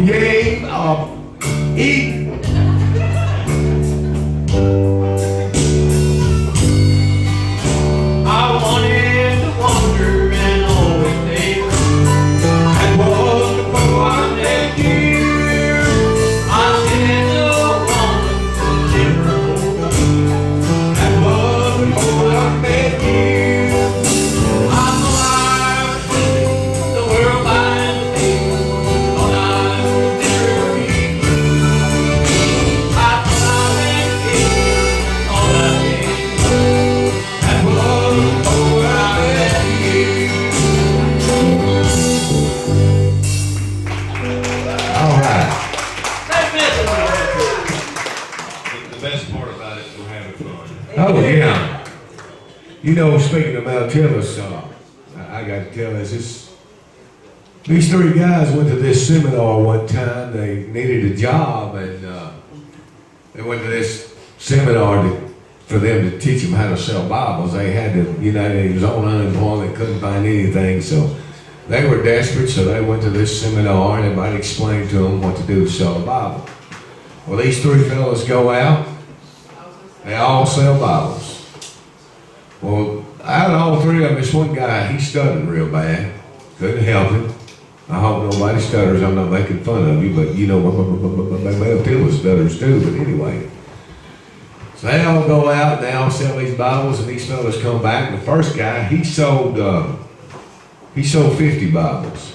game of eating. I wanted to wander and always stay. And was before I met you. I didn't know one to never hold. And was before I met you. I thought I would see the world by the sea. Thought I would never be free. I thought I met you. All I did. And was before I met you. All right. The best part about it is we're having fun. Oh, yeah. You know, speaking of Mount Tillis, I got to tell this. These three guys went to this seminar one time. They needed a job, and they went to this seminar for them to teach them how to sell Bibles. They had to, they was on unemployment, couldn't find anything, so they were desperate, so they went to this seminar, and everybody explained to them what to do to sell a Bible. Well, these three fellas go out. They all sell Bibles. Well, out of all three of them, this one guy, he stuttered real bad. Couldn't help him. I hope nobody stutters. I'm not making fun of you, but Mel Tillis stutters too. But anyway, so they all go out and they all sell these Bibles, and these fellas come back. And the first guy, he sold 50 Bibles.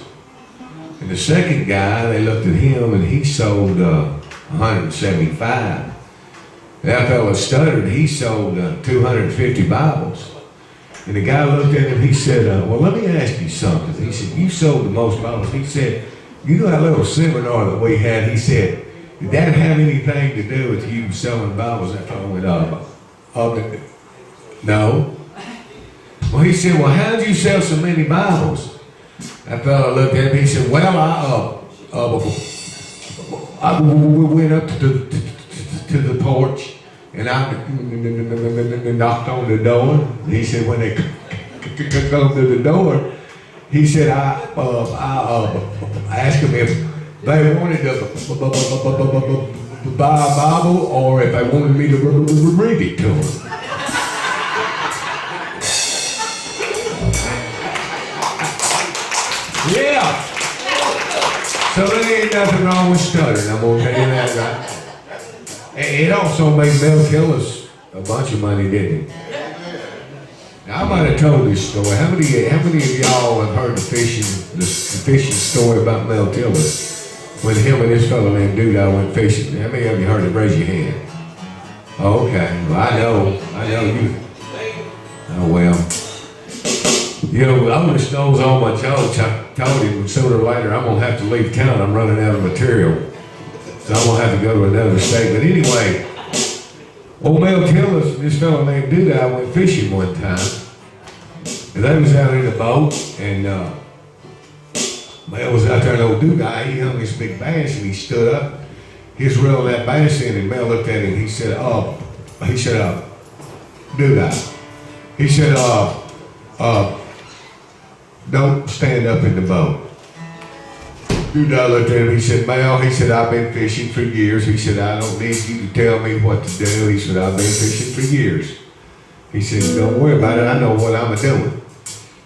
And the second guy, they looked at him, and he sold 175. That fellow stuttered, he sold 250 Bibles. And the guy looked at him, he said, well, let me ask you something. He said, you sold the most Bibles. He said, you know that little seminar that we had? He said, did that have anything to do with you selling Bibles? That fellow went, no. Well, he said, well, how did you sell so many Bibles? That fellow looked at him, he said, well, I went up to the porch, and I knocked on the door. He said, when they come to the door, he said, I asked them if they wanted to buy a Bible or if they wanted me to read it to them. Yeah. So there ain't nothing wrong with stuttering, I'm gonna tell you that, right? It also made Mel Tillis a bunch of money, didn't it? Now, I might have told this story. How many of y'all have heard the fishing story about Mel Tillis? When him and this fellow named Duda went fishing. How many of you heard it? Raise your hand. Oh, okay. Well, I know you. Oh, well. You know, Otis knows all my jokes. I told him sooner or later I'm going to have to leave town. I'm running out of material. So I'm going to have to go to another state. But anyway, old Mel Tillis and this fellow named Duda went fishing one time. And they was out in the boat, and Mel was out there, and old Duda, he hung this big bass, and he stood up. He was reeling that bass in, and Mel looked at him, he said, Duda. He said, don't stand up in the boat. Duda looked at him, he said, Mel, he said, I've been fishing for years. He said, I don't need you to tell me what to do. He said, I've been fishing for years. He said, don't worry about it, I know what I'm doing.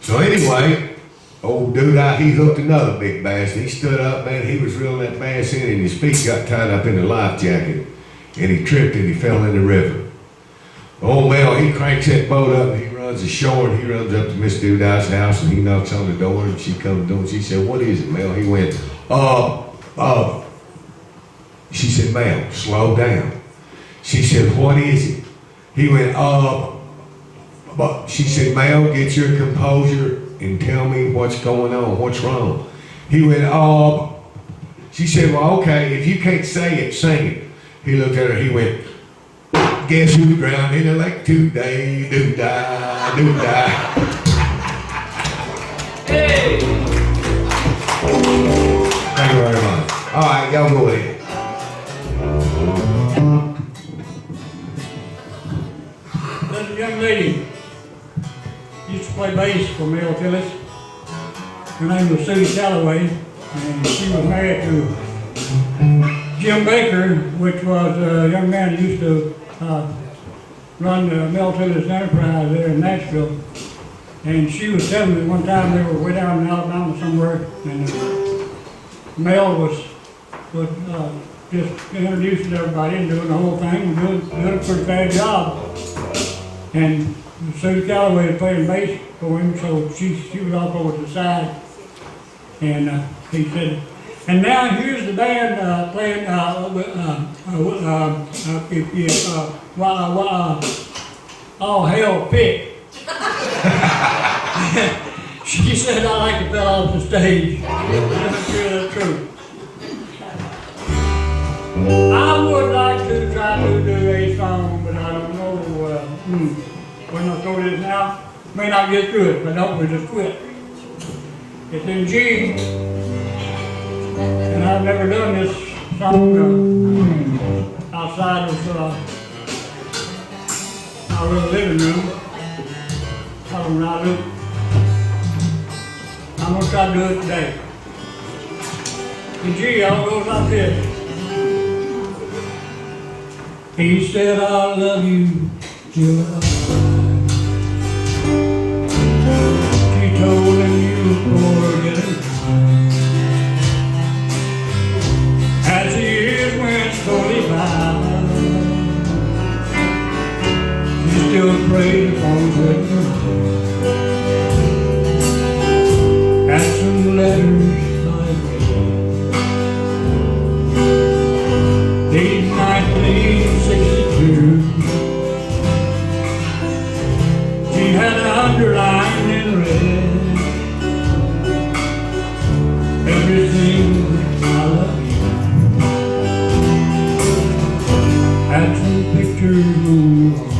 So anyway, old Duda, he hooked another big bass, and he stood up, man, he was reeling that bass in, and his feet got tied up in the life jacket, and he tripped and he fell in the river. Old Mel, he cranks that boat up, and he runs ashore, and he runs up to Miss Duda's house, and he knocks on the door, and she comes to him, and she said, what is it, Mel? He went, she said, Mel, slow down. She said, what is it? He went, but she said, Mel, get your composure and tell me what's going on, what's wrong. He went, she said, well, okay, if you can't say it, sing it. He looked at her, he went, guess who drowned in a lake today? Do-da, do-da. Hey! Thank you very much. All right, y'all go ahead. There's a young lady used to play bass for Mel Tillis. Her name was Susie Calloway, and she was married to Jim Baker, which was a young man who used to run the Military Enterprise there in Nashville. And she was telling me one time they were way down in Alabama somewhere, and Mel was just introducing everybody and doing the whole thing and doing a pretty bad job. And Sue Calloway was playing bass for him, so she was off over to the side. And he said, and now here's the band playing All Hell Pit. She said, I like to fell off the stage. I'm sure that's true. I would like to try to do a song, but I don't know when I throw this now. May not get through it, but don't we just quit. It's in G, and I've never done this song outside of our little living room. I'm gonna try to do it today. In G, all goes like this. He said, I love you till I die. She told him you forget it. As the years went slowly by, she still prayed upon good. And some letters like these 1962. She had underlined in red everything I love you. And some pictures on the wall.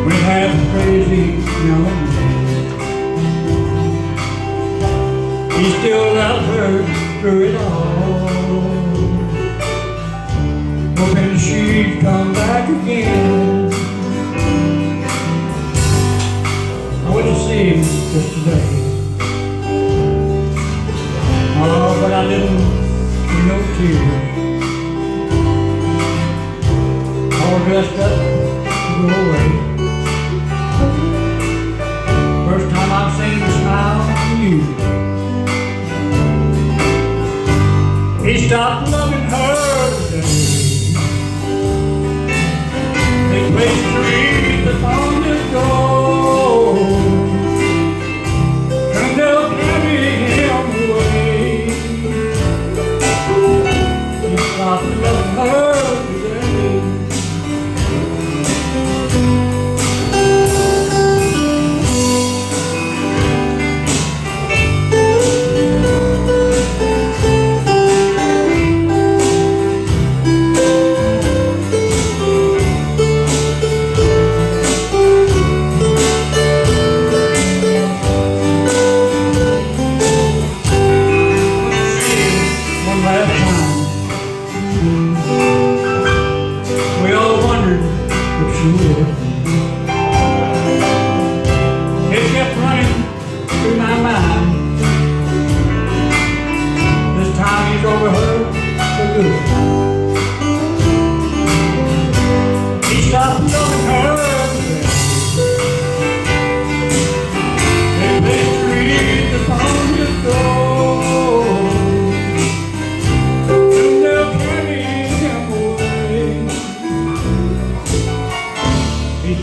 We had crazy young man. He still loved her through it all, hoping she'd come back again. I went to see him just today. Oh, but I didn't see no tears. All dressed up to go away. First time I've seen him smile from you. He stopped loving her today. They placed trees upon his door, and they'll carry him away. He stopped loving her today.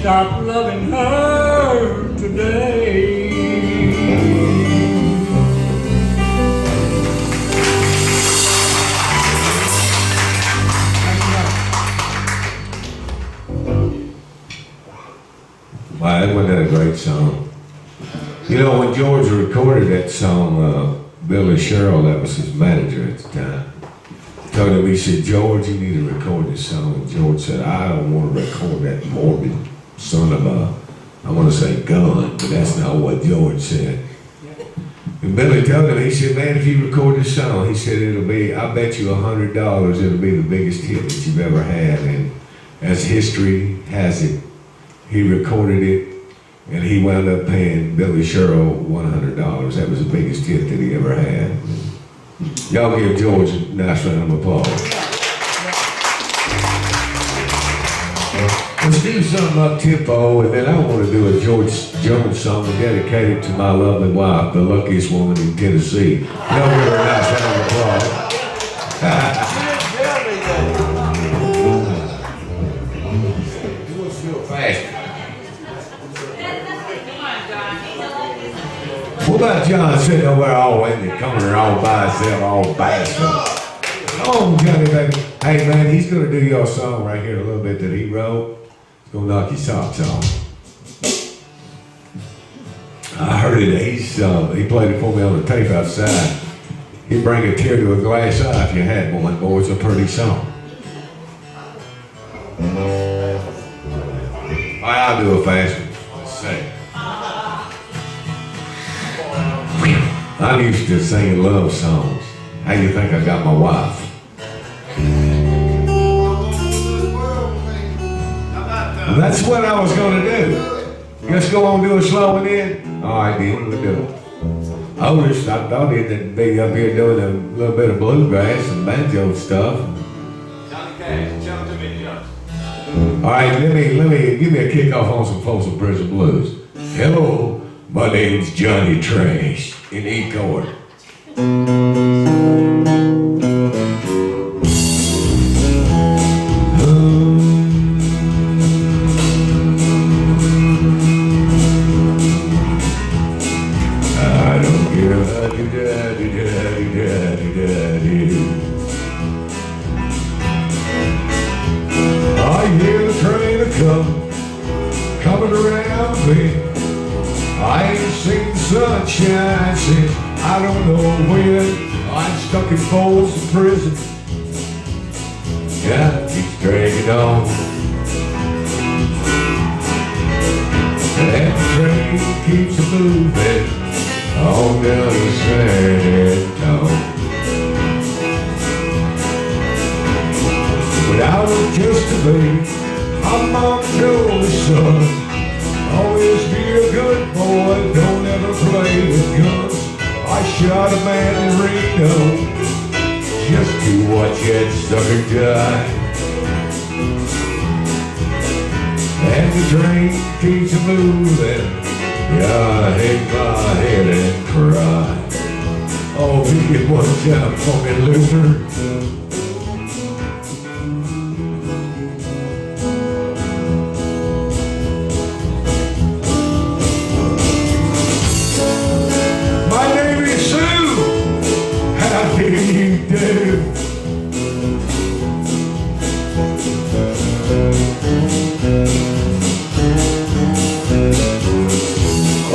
Stop loving her today. Wow, that wasn't a great song. You know, when George recorded that song, Billy Sherrill, that was his manager at the time, told him, he said, George, you need to record this song. And George said, I don't want to record that morbid son of a, I want to say gun, but that's not what George said. And Billy told him, he said, man, if you record this song, he said, it'll be, I bet you $100 it'll be the biggest hit that you've ever had. And as history has it, he recorded it, and he wound up paying Billy Sherrill $100. That was the biggest hit that he ever had. Y'all give George a nice round of applause. Let's do something up tempo, and then I want to do a George Jones song and dedicate it to my lovely wife, the luckiest woman in Tennessee. Y'all give her a nice round of applause. Let's go fast. What about John sitting over there all in the corner, all by himself, all bashful? Oh, Johnny, baby. Hey, man, he's going to do your song right here, a little bit that he wrote. He's going to knock your socks off. I heard it. He played it for me on the tape outside. He'd bring a tear to a glass eye if you had one. Boy, it's a pretty song. I'll do a fast one. Let's see. I'm used to singing love songs. How do you think I got my wife? That's what I was going to do. Just go on and do a slow one in? All right, then, we'll do it. Otis, I thought he'd be up here doing a little bit of bluegrass and banjo stuff. Johnny Cash, jump to me, Johnny. All right, let me give me a kickoff on some Folsom Prison Blues. Hello, my name's Johnny Trash in E chord. I hear the train coming around me. I ain't seen the sunshine since I don't know when. I'm stuck in Folsom Prison. Yeah, it keeps dragging on. That train keeps moving on down the San Antonio. But I was just a baby, I'm on Joe's son. Always be a good boy, don't ever play with guns. I shot a man in Reno just to watch that sucker die. And the train keeps moving, yeah, I hang my head and cry. Oh, beat it one time for me, loser.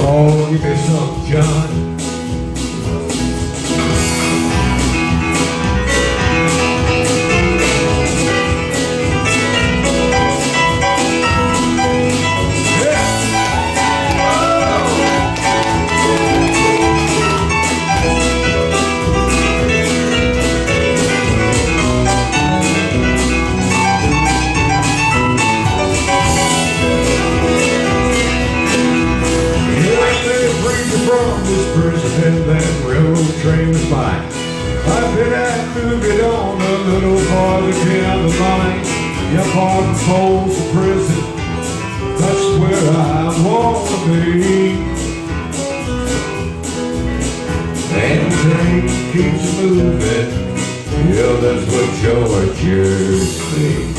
Oh, give me some, John. And that railroad train was mine. I've been and moved it on a little farther down the line. Yeah, pardon Folsom Prison, that's where I want to be. And the train keeps moving, yeah, that's what Georgia's mean.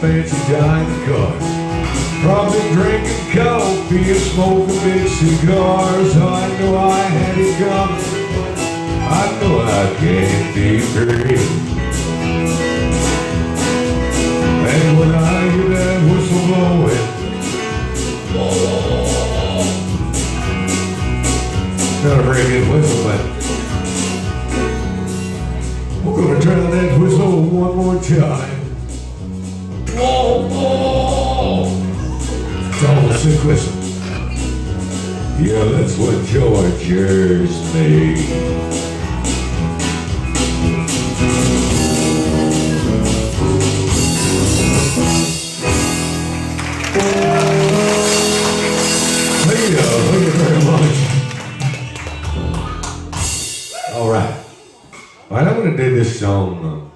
Fancy dining cars, probably drinking coffee and smoking big cigars. I know I had it coming, I know I can't be free. And when I hear that whistle blowing, not a very good whistle, but one more time. Whoa, whoa. It's all sick, listen. Yeah, that's what Georgia's made. Thank you very much. All right. All right, I'm going to do this song,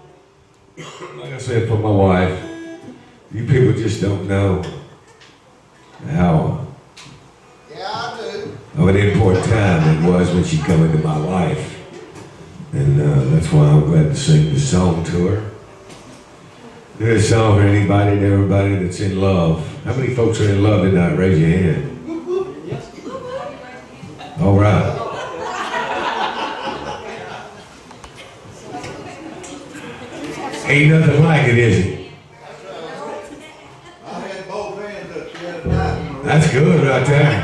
like I said, for my wife. You people just don't know how of an important time it was when she come into my life. And that's why I'm glad to sing this song to her. Do this song for anybody and everybody that's in love. How many folks are in love tonight? Raise your hand. All right. Ain't nothing like it, is it? That's good right there.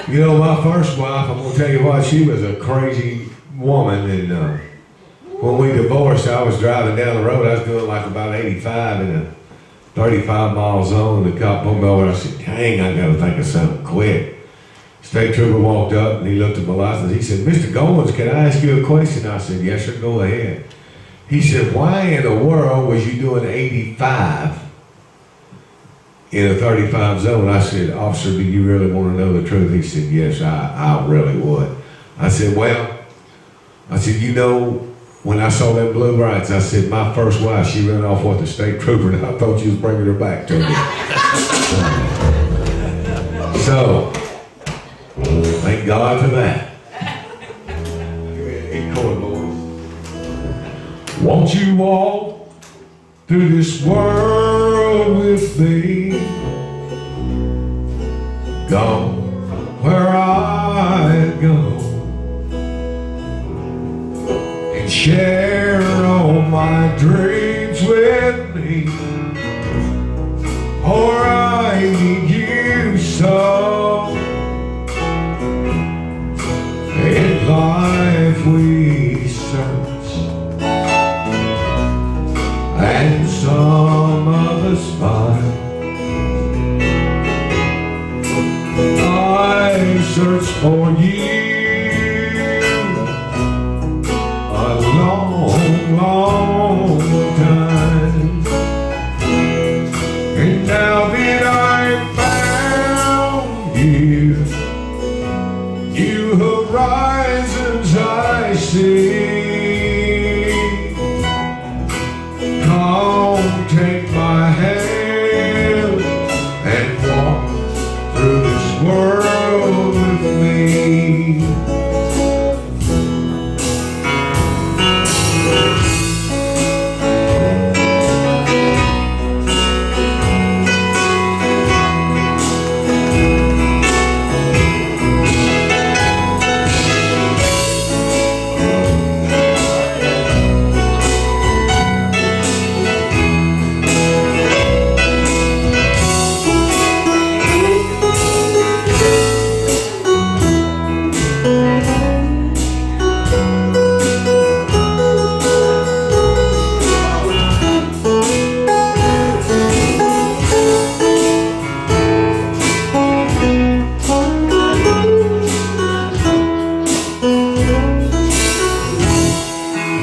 You know, my first wife, I'm going to tell you what, she was a crazy woman. And when we divorced, I was driving down the road. I was doing like about 85 in a 35-mile zone. The cop pulled me over. I said, dang, I got to think of something quick. State trooper walked up and he looked at my license. He said, Mr. Goins, can I ask you a question? I said, yes, sir, go ahead. He said, why in the world was you doing 85 in a 35 zone? I said, officer, do you really want to know the truth? He said, yes, I really would. I said, well, you know, when I saw them blue lights, I said, my first wife, she ran off with the state trooper and I thought she was bringing her back to me. So, thank God for that. Won't you walk through this world with me? Go where I go and share all my dreams with me. For I need you so. In life we search and some of us find. I search for you a long, long time, and now that I found you, new horizons I see. Come, take my hand and walk through this world with me.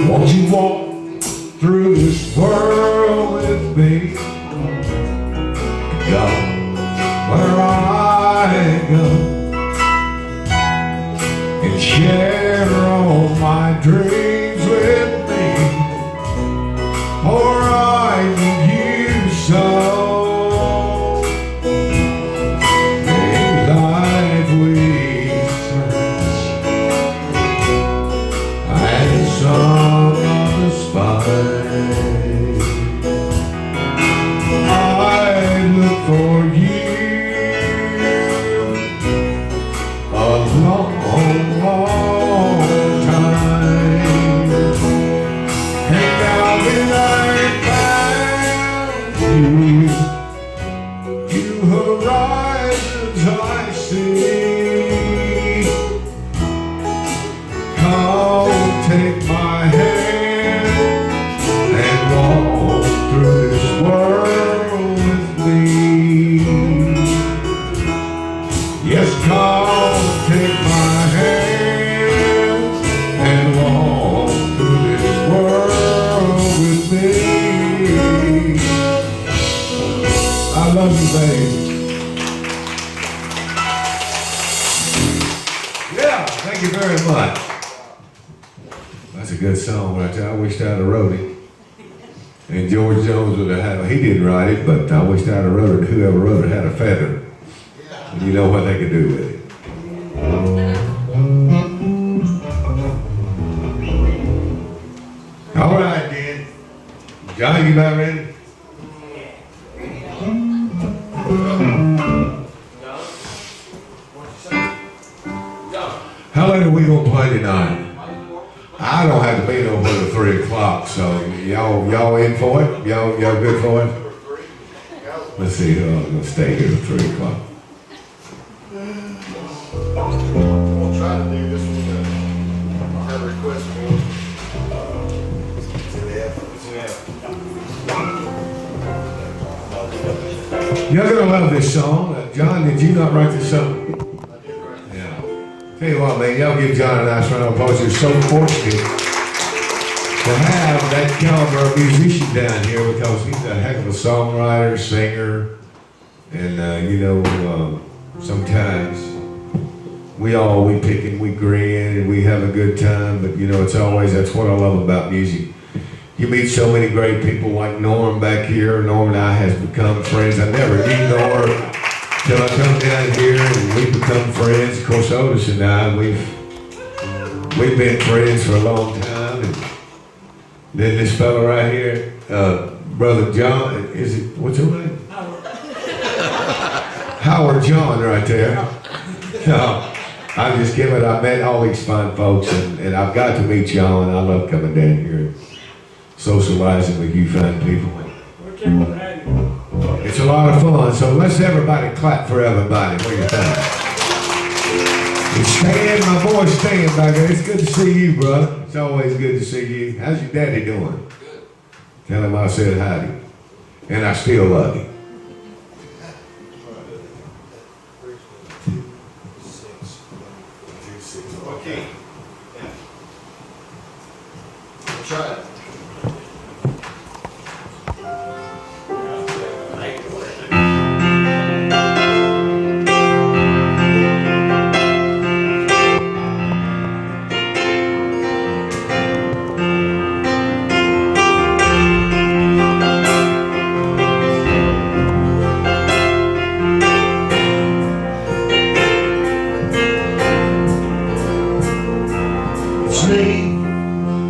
Won't you walk through this world with me? Go where I go and share all my dreams with me. For I need you so. In life we search and some of us find. That's a good song right there. I wished I'd have wrote it. And George Jones would have had, he didn't write it, but I wished I'd have wrote it. Whoever wrote it had a feather. And you know what they could do with it. All right, then. John, you about ready? How late are we gonna play tonight? I don't have to be no more than 3 o'clock, so y'all in for it? Y'all good for it? Let's see, I'm gonna stay here till 3 o'clock. We'll try to do this one. I have a request for you. You're gonna love this song. John, did you not write this song? Yeah. Tell you what, man, y'all give John a nice round of applause. You're so fortunate to have that caliber of musician down here because he's a heck of a songwriter, singer, and sometimes we pick and we grin and we have a good time, but that's what I love about music. You meet so many great people like Norm back here. Norm and I has become friends. I never knew Norm till I come down here and we become friends. Of course, Otis and I, we've been friends for a long time. And then this fellow right here, Brother John, what's your name? Howard John right there. No, I'm just kidding. I met all these fine folks and I've got to meet y'all and I love coming down here and socializing with you fine people. It's a lot of fun, so let's everybody clap for everybody. What do you think? Stan, my boy Stan back there. It's good to see you, brother. It's always good to see you. How's your daddy doing? Good. Tell him I said howdy. And I still love you. Okay. We'll try it.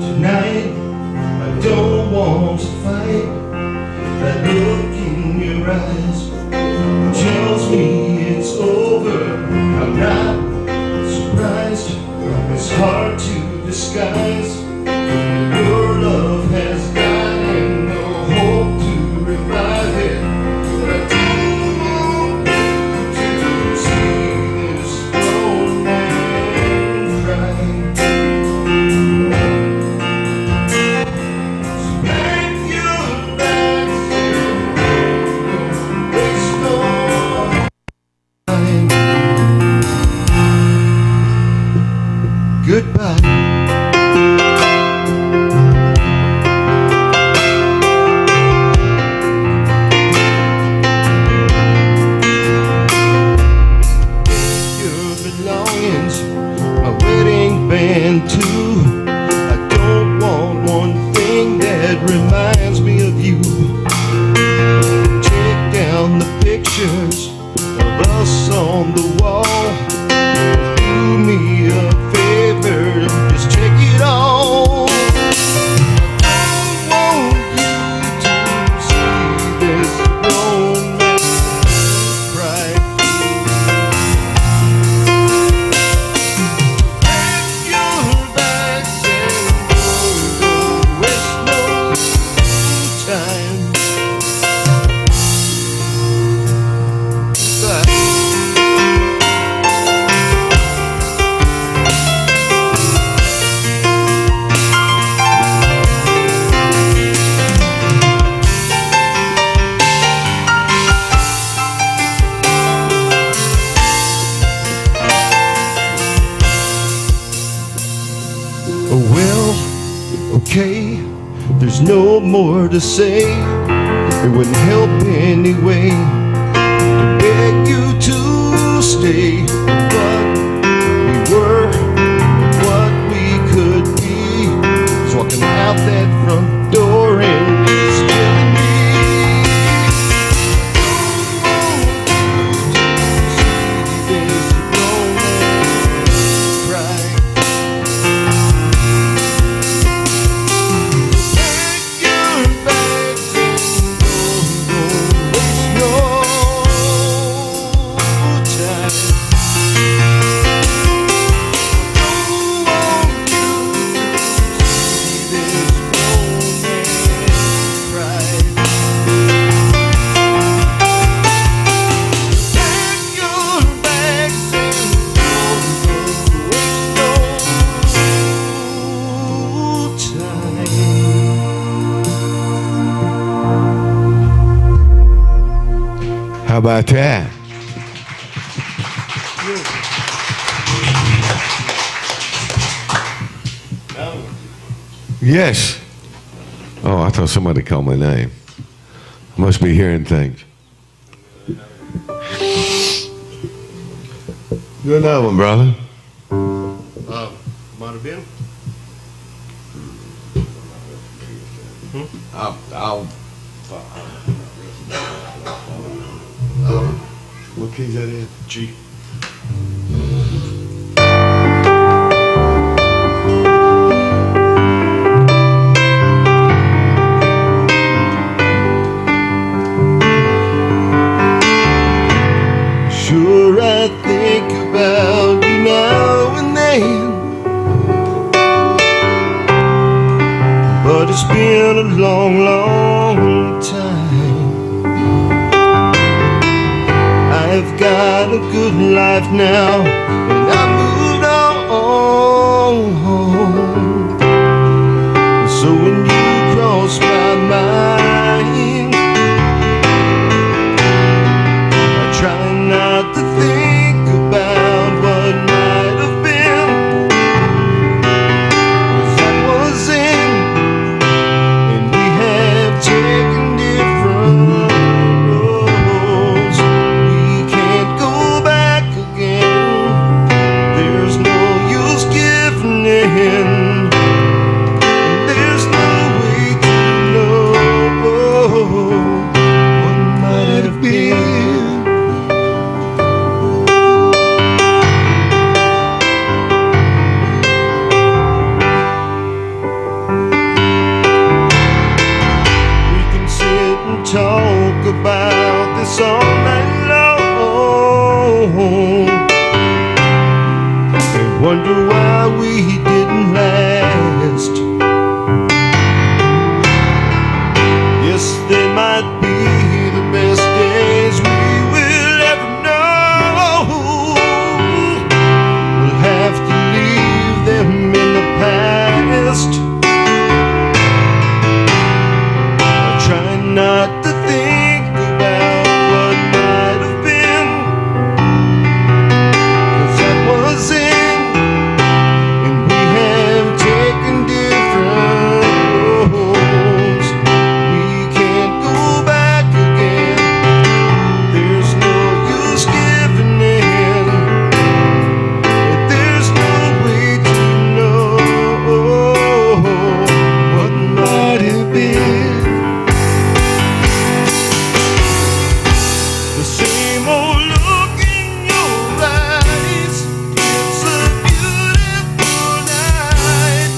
Tonight, I don't want to fight. That look in your eyes tells me it's over. I'm not surprised. It's hard to disguise. Your love has died and no hope to revive it. But I don't want you to see this old man cry. Goodbye. Your belongings, my wedding band too. I don't want one thing that reminds me of you. Take down the pictures of us on the wall. Do me a favor, just check it all. I want you to see this grown man cry. Pack your bags and go, don't waste no time. Bye. Well, okay, there's no more to say. It wouldn't help anyway to beg you to stay. What we were, what we could be, How about that? Yes. Oh, I thought somebody called my name. I must be hearing things. Do another one, brother. Might have been. What key's that in? G. Sure, I think about you now and then, but it's been a long, long time. I've got a good life now, and I moved on. So when you cross my mind, I try not to think about what might have been, 'cause I was in, and we have taken different roads. We can't go back again. There's no use giving in. There's no way to know what might have been. We can sit and talk about this all night long and wonder why we didn't last. Yes, they might be the best days we will ever know. We'll have to leave them in the past. I try not to think about what might have been, 'cause that was in, and we have taken different roads. We can't go back again. There's no use giving in. There's no way to know what might have been. The same old look in your eyes. It's a beautiful night.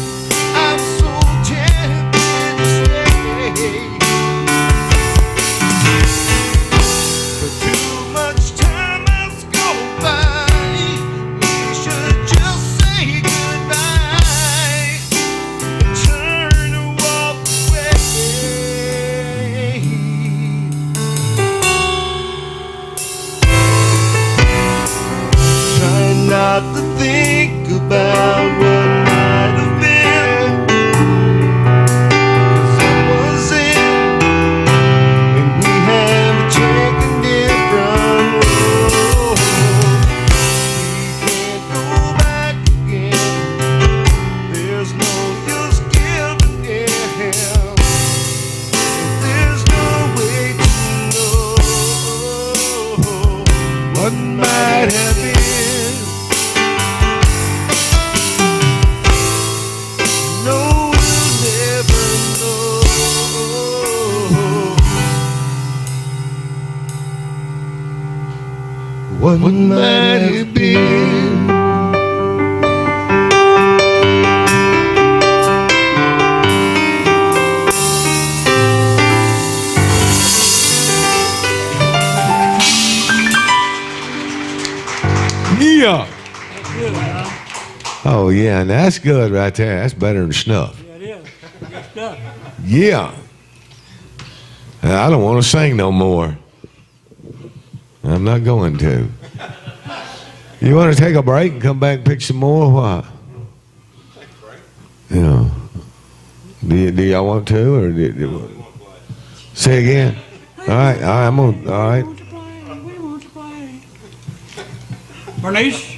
I'm so tempted to stay, but too much time has gone by. We should just say goodbye and turn and walk away. Try not to think about what might have been, 'cause I was in, and we have taken different roads. We can't go back again. There's no use giving in. There's no way to know what might have been. No, we'll never know what might have been. Yeah. Good, huh? Oh, yeah, and that's good right there. That's better than snuff. Yeah, it is. Good stuff. Yeah. I don't want to sing no more. I'm not going to. You want to take a break and come back and pick some more? Or what? Yeah. Do y'all want to, or say again? All right, I'm on. All right. Bernice?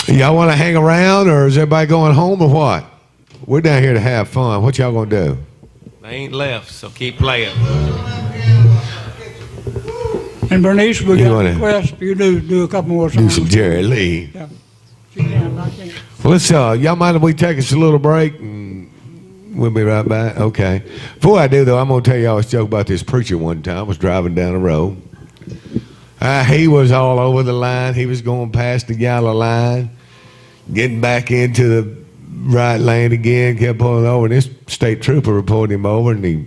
Y'all want to hang around, or is everybody going home, or what? We're down here to have fun. What y'all gonna do? They ain't left, so keep playing. And Bernice, we You got a wanna request for you to do a couple more Do songs. some Jerry Lee. Yeah. She can, I can't. Well, let's y'all mind if we take us a little break, and we'll be right back. Okay. Before I do though, I'm gonna tell y'all a joke about this preacher. One time, I was driving down the road. He was all over the line. He was going past the yellow line, getting back into the right lane again, kept pulling over, and this state trooper reported him over, and he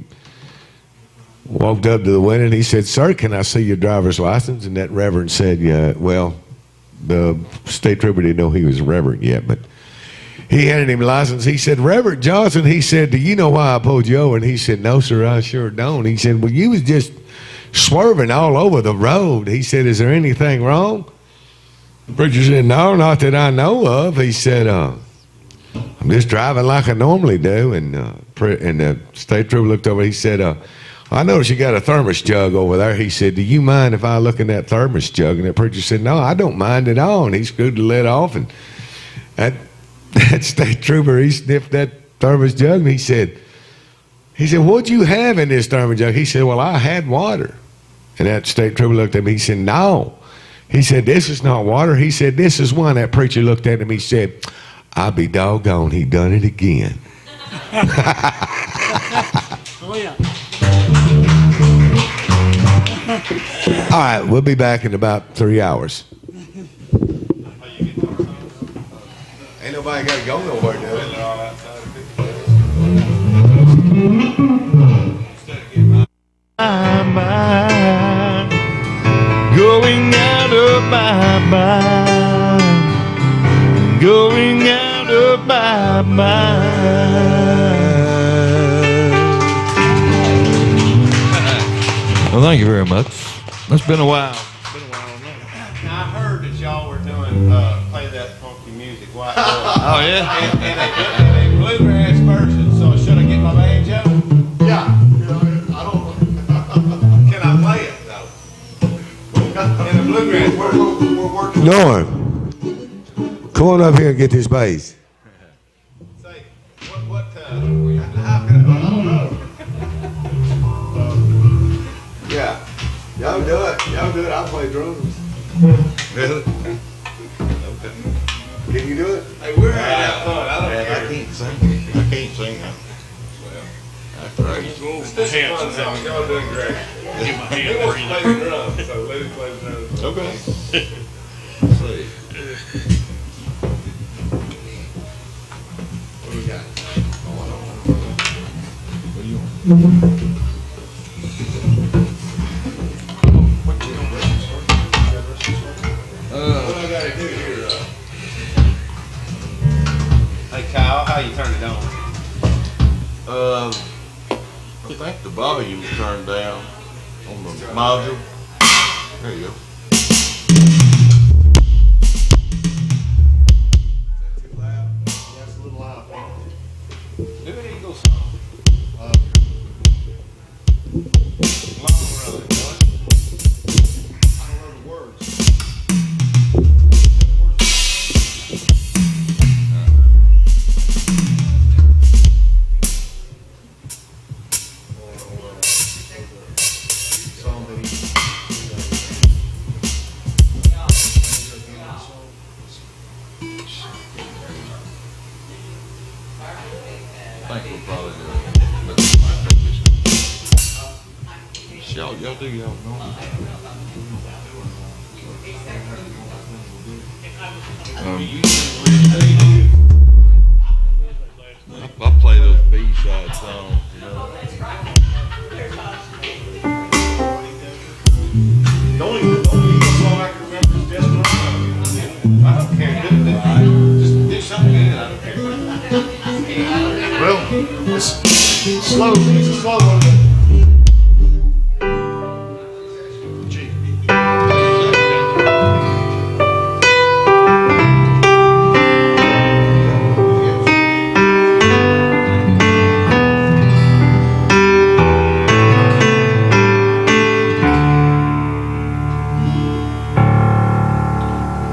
walked up to the window, and he said, "Sir, can I see your driver's license?" And that reverend said, "Yeah, well," the state trooper didn't know he was a reverend yet, but he handed him a license. He said, "Reverend Johnson," he said, "do you know why I pulled you over?" And he said, "No, sir, I sure don't." He said, "Well, you was just swerving all over the road." He said, "Is there anything wrong?" The preacher said, "No, not that I know of." He said, "I'm just driving like I normally do." And the state trooper looked over. He said, "I noticed you got a thermos jug over there." He said, "Do you mind if I look in that thermos jug?" And the preacher said, "No, I don't mind at all." And he screwed the lid off, and that state trooper, he sniffed that thermos jug, and he said, "What'd you have in this thermos jug?" He said, "Well, I had water." And that state trooper looked at me. He said, "No." He said, "This is not water." He said, "This is one." That preacher looked at him. He said, "I'll be doggone, he done it again." Oh, yeah. All right, we'll be back in about 3 hours. Ain't nobody got to go nowhere, do it? My mind, going out of my mind, going out of my mind. Well, thank you very much. It's been a while. Now, I heard that y'all were doing, play that funky music. Why? Oh, yeah? And a bluegrass version, so should I get my banjo? Yeah, I don't. Can I play it, though? In a bluegrass version. We're working. Norm, come on up here and get this bass. Say, how can I don't know. Yeah, y'all do it. Y'all do it. I'll play drums. Really? Can you do it? Hey, we're having fun. I don't I care. can't sing. I can't sing. That's right. This is a fun song. Y'all doing great. He wants to play the drums, so let him play the drums. Okay. Let's see. What do we got? What do you want? What I gotta do here? Hey Kyle, how you turn it on? I think the volume turned down on the module. There you go. That's a little loud. Do an Eagle song. Long run, boy. I don't know the words. I think we'll probably do it. But y'all do y'all know. I'll play those B-side songs, you know. The only Eagle song I can remember is Desperado. I don't care. Just do something good. I don't care. Well, it's slow. It's a slow one. G.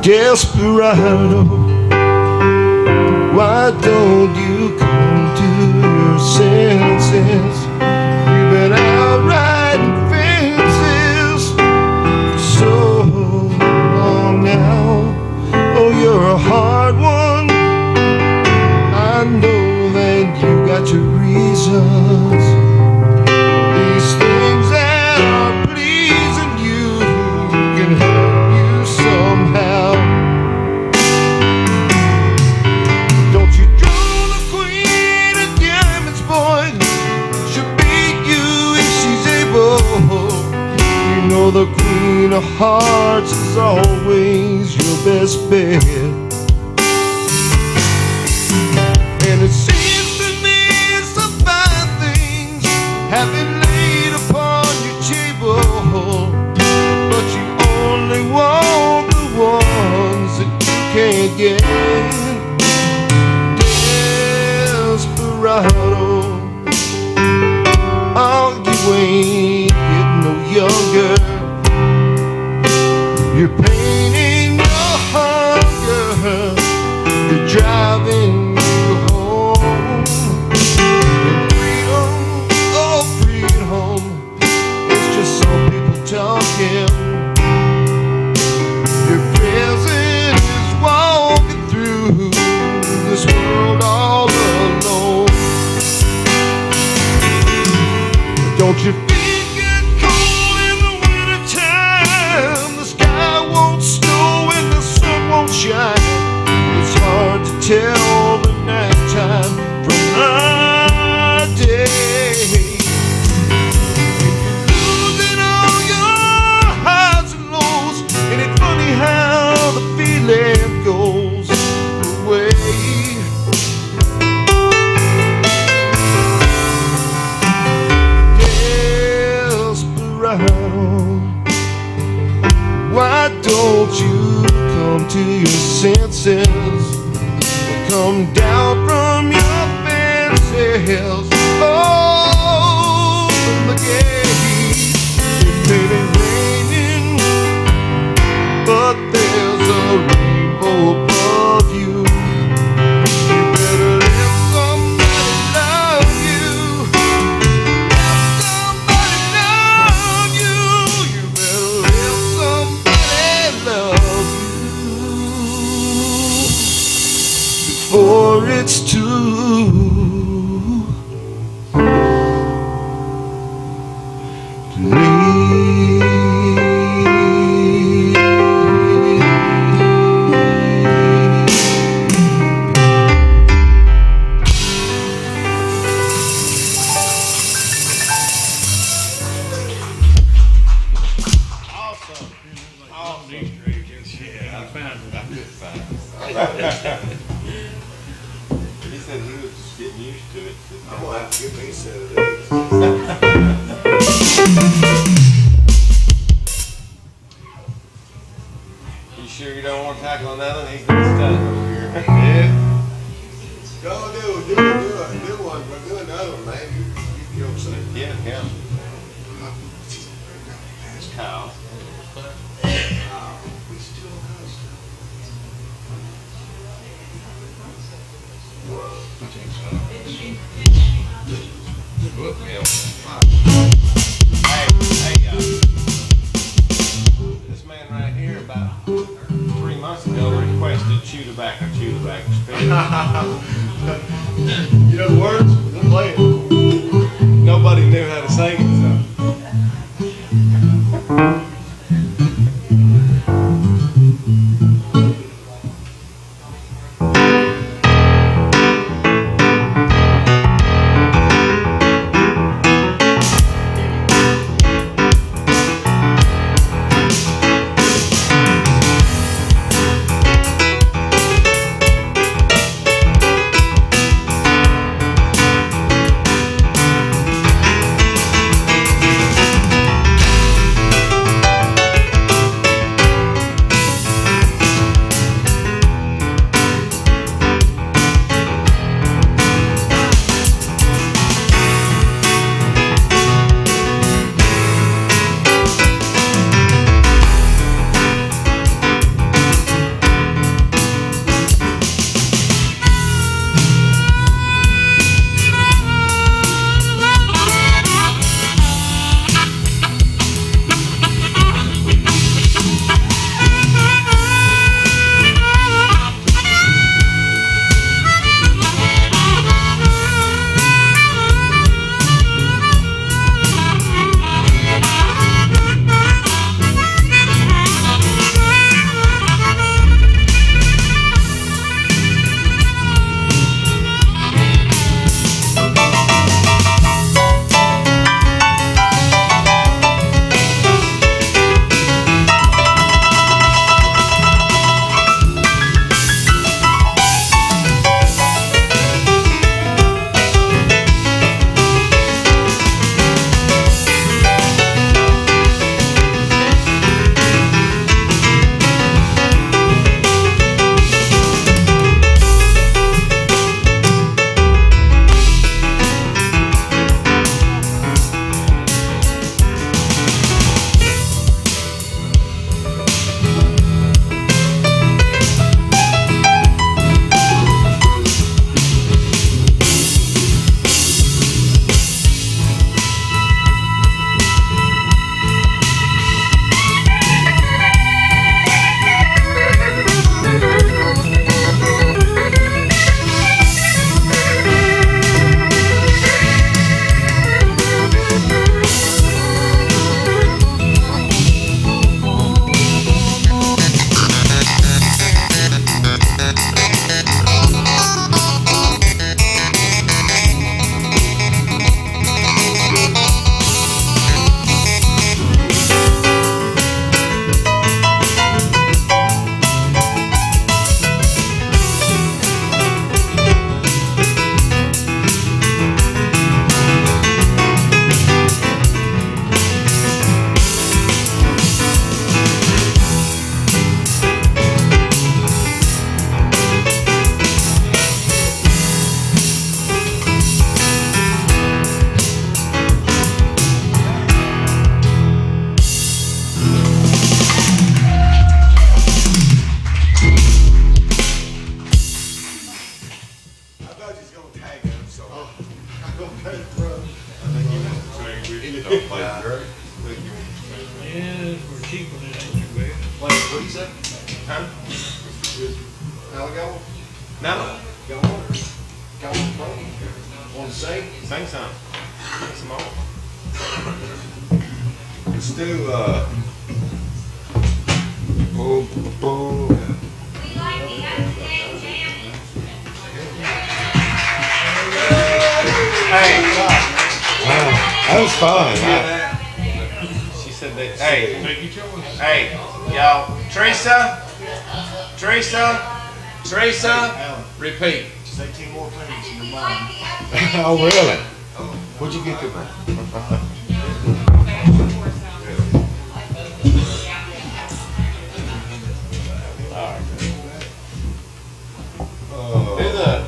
Desperado, why don't you come to your senses? You've been out riding fences for so long now. Oh, you're a hard one. I know that you got your reasons. These things that are pleasing you can hurt you somehow. Don't you draw the queen of diamonds, boy. She'll beat you if she's able. You know the queen of hearts is always your best bet. And it seems to me some fine things have been laid upon your table, but you only want the ones that you can't get. Desperado, oh, you ain't getting no younger. You're painting your hunger. You're driving you home. And freedom, oh freedom, it's just some people talking. Your present is walking through this world all alone. Don't you think it's cold in the wintertime? The sky won't snow and the sun won't shine. It's hard to tell the nighttime from the day. Losing all your highs and lows, and it's funny how the feeling goes away. Desperado, why don't you come to your senses? Come down from your fences. Open the gate. It may be raining, but there's a rainbow above you. You better let somebody love you. Let somebody love you. You better let somebody love you before it's too He said he was just getting used to it. I'm gonna have to get me a set of these. You sure you don't want to tackle another one? He's been stuck over here. Yeah. Go do one, but do another one, man. You know what I'm saying? Yeah, yeah. Kyle. We still got stuff. This man right here about 3 months ago requested chew tobacco spit. You know the words? We'll play it. Nobody knew how to sing it, so. Roger's gonna tag him, so. I'm gonna pay the bro. Yeah, we're cheaper than that, you bet. What do you say? Huh? Alligator? No. Got one? Got one? Want to sing? Sing some. Some more. Let's do, boom, boom. Hey. Wow, that was fun. She said that. Hey. Hey, y'all. Teresa, repeat. Say 2 more things in your mind. Oh, really? What'd you get to, man?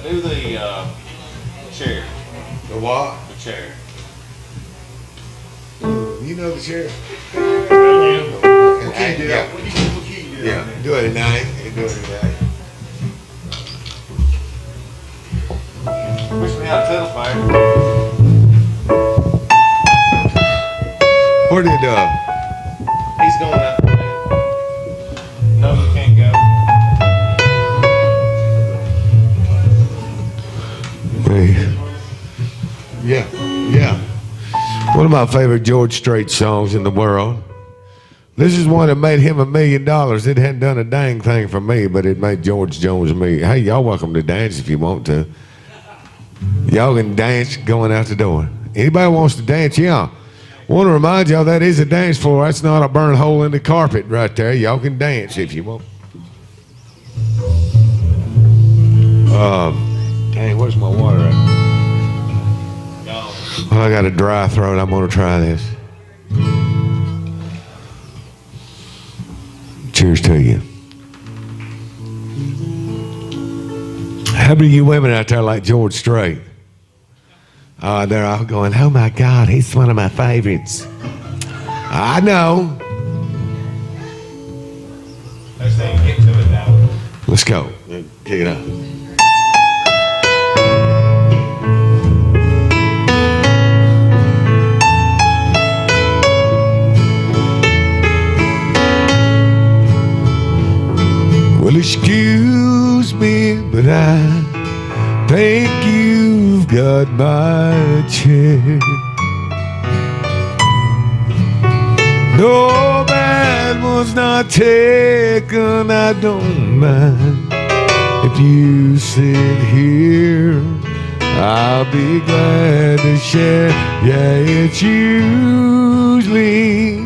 Do the chair. The what? The chair. You know the chair? What can you do? Yeah. What can you do? Yeah, do it at night. You do it at night. Wish we had a fiddle player. Where did, He's going that way. No, you can't go. yeah. One of my favorite George Strait songs in the world. This is one that made him $1 million. It hadn't done a dang thing for me, but it made George Jones me. Hey, y'all welcome to dance if you want to. Y'all can dance going out the door. Anybody wants to dance, yeah. Want to remind y'all that is a dance floor. That's not a burn hole in the carpet right there. Y'all can dance if you want. Dang, where's my water at? Well, I got a dry throat. I'm going to try this. Cheers to you. How many of you women out there like George Strait? They're all going, oh my God, he's one of my favorites. I know. Let's say get to it now. Let's go. Kick it up. Well, excuse me, but I think you've got my chair. No, that was not taken. I don't mind if you sit here. I'll be glad to share. Yeah, it's usually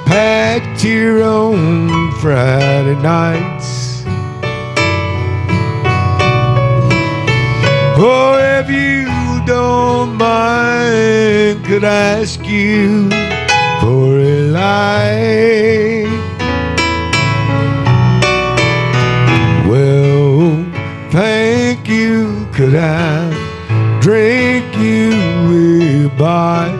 packed here on Friday nights. Oh, if you don't mind, could I ask you for a light? Well, thank you. Could I drink you a bite?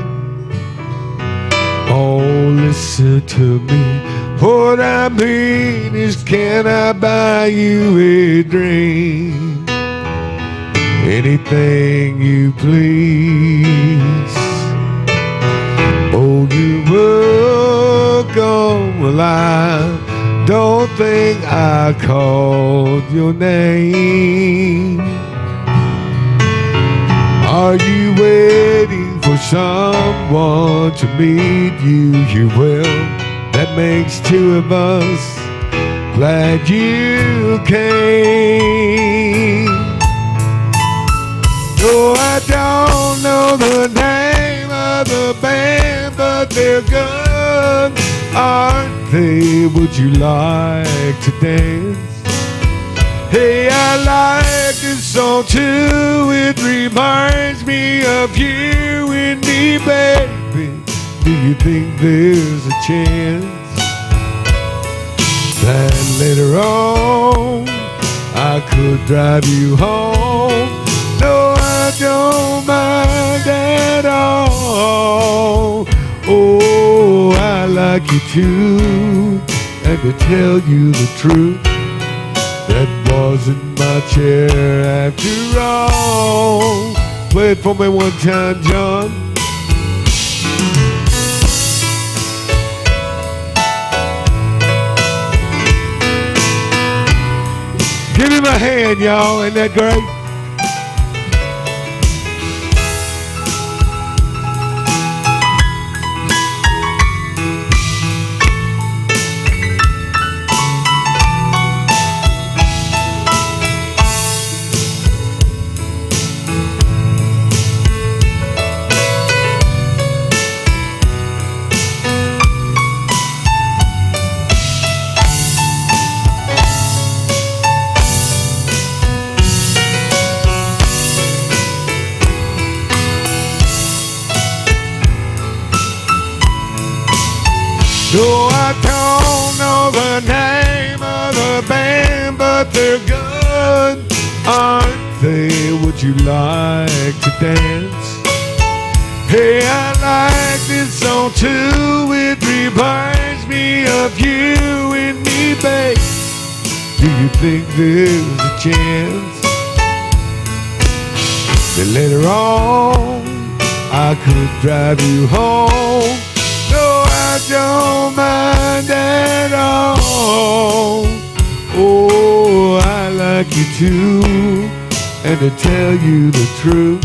Oh, listen to me. What I mean is, can I buy you a drink? Anything you please. Oh, you're welcome. Well, I don't think I called your name. Are you waiting for someone to meet you? You will. That makes 2 of us. Glad you came. Oh, I don't know the name of the band, but they're good, aren't they? Would you like to dance? Hey, I like this song too. It reminds me of you and me, baby. Do you think there's a chance that later on I could drive you home? No, I don't mind at all. Oh, I like you too. And to tell you the truth, that wasn't my chair after all. Play it for me one time, John. Give him a hand, y'all. Ain't that great? No, I don't know the name of the band, but they're good, aren't they? Would you like to dance? Hey, I like this song too. It reminds me of you and me, babe. Do you think there's a chance that later on I could drive you home? I don't mind at all. Oh, I like you too. And to tell you the truth,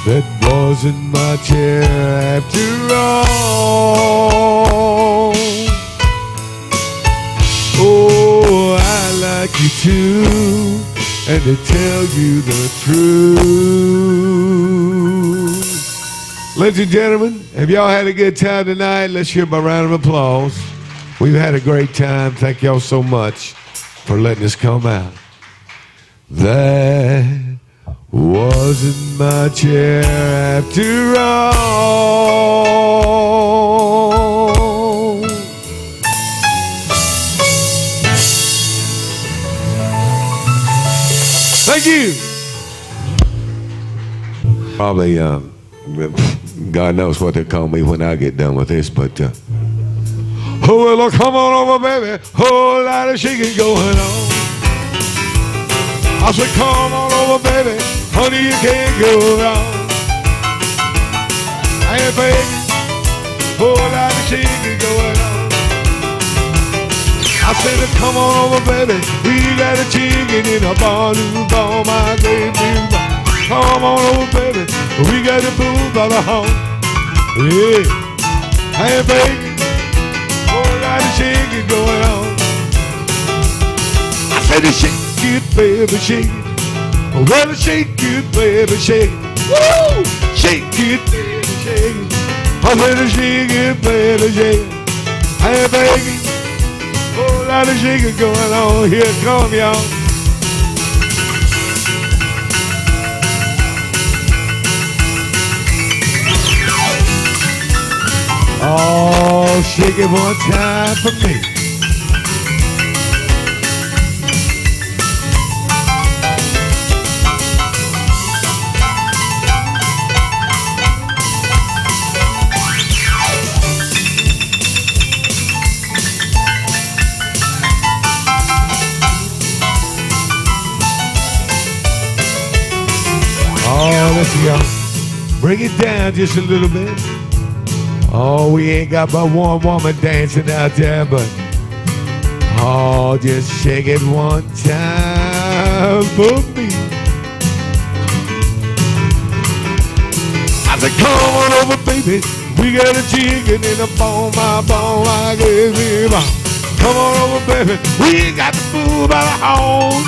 that wasn't my chair after all. Oh, I like you too. And to tell you the truth. Ladies and gentlemen, have y'all had a good time tonight? Let's hear my round of applause. We've had a great time. Thank y'all so much for letting us come out. That wasn't my chair after all. Thank you. Probably, God knows what they call me when I get done with this, but oh, well, come on over, baby. Whole lot of shaking going on. I said, come on over, baby. Honey, you can't go wrong. I ain't begging. Whole lot of shaking going on. I said, come on over, baby. We got a chicken in a bar, my baby. Come on over, baby. We got the booze by the home. Yeah, I ain't begging. Whole lot of shaking going on. I said, shake it, baby, shake it. Well, shake it, baby, shake it. Woo! Shake it, baby, shake it. I said, shake it, baby, shake it. I ain't begging. Whole lot of shaking going on. Here it come, y'all. Oh, shake it one time for me. Oh, let's go. Bring it down just a little bit. Oh, we ain't got but one woman dancing out there, but oh, just shake it one time for me. I said, come on over, baby. We got a chicken in the bone, my give me bone. Come on over, baby. We got the food by the home.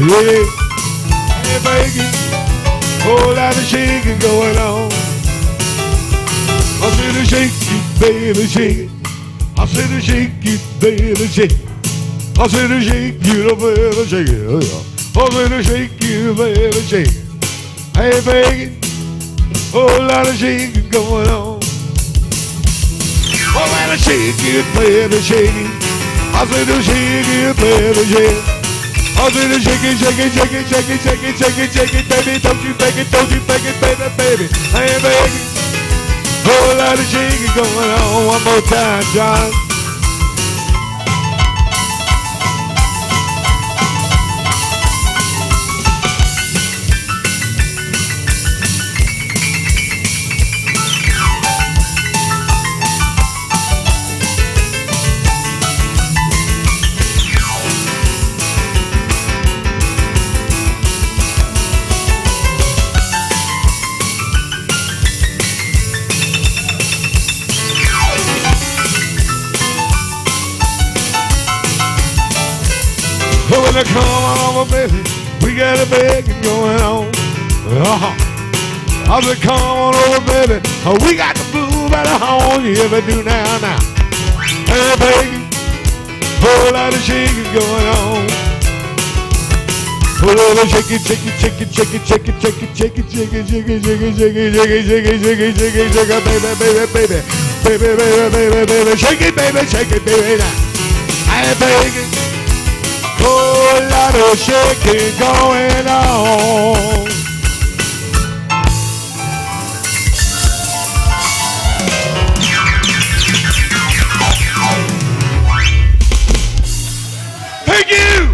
Yeah, hey, baby. Whole lot of shaking going on. I said to shake it, baby, shake it. I said to shake it, baby, shake it. I said to shake it, baby, shake it. I said to shake it, baby, shake it. Hey, baby, whole lot of shaking going on. Oh, man, shake it, baby, shake it. I said to shake it, baby, shake it. I said to shake it, shake it, shake it, shake it, shake it, shake it, shake it, baby. Don't you fake it, baby, baby. Hey, baby. Whole lot of shaking going on. One more time, John. said, come on over, baby. We got a begging going on. I said, come on over, baby. We got the blue by the horn. You ever do now. Hey, baby. Whole lot of shaking going on. Whole lot of shaking, shaking, shaking, shaking, shaking, shaking, shaking, shaking, shaking, shaking, shaking, shaking, shaking, shaking, shaking, baby, baby, baby, baby, baby, baby, baby, shake it, baby, now. Hey, baby. Whole lot of shaking going on.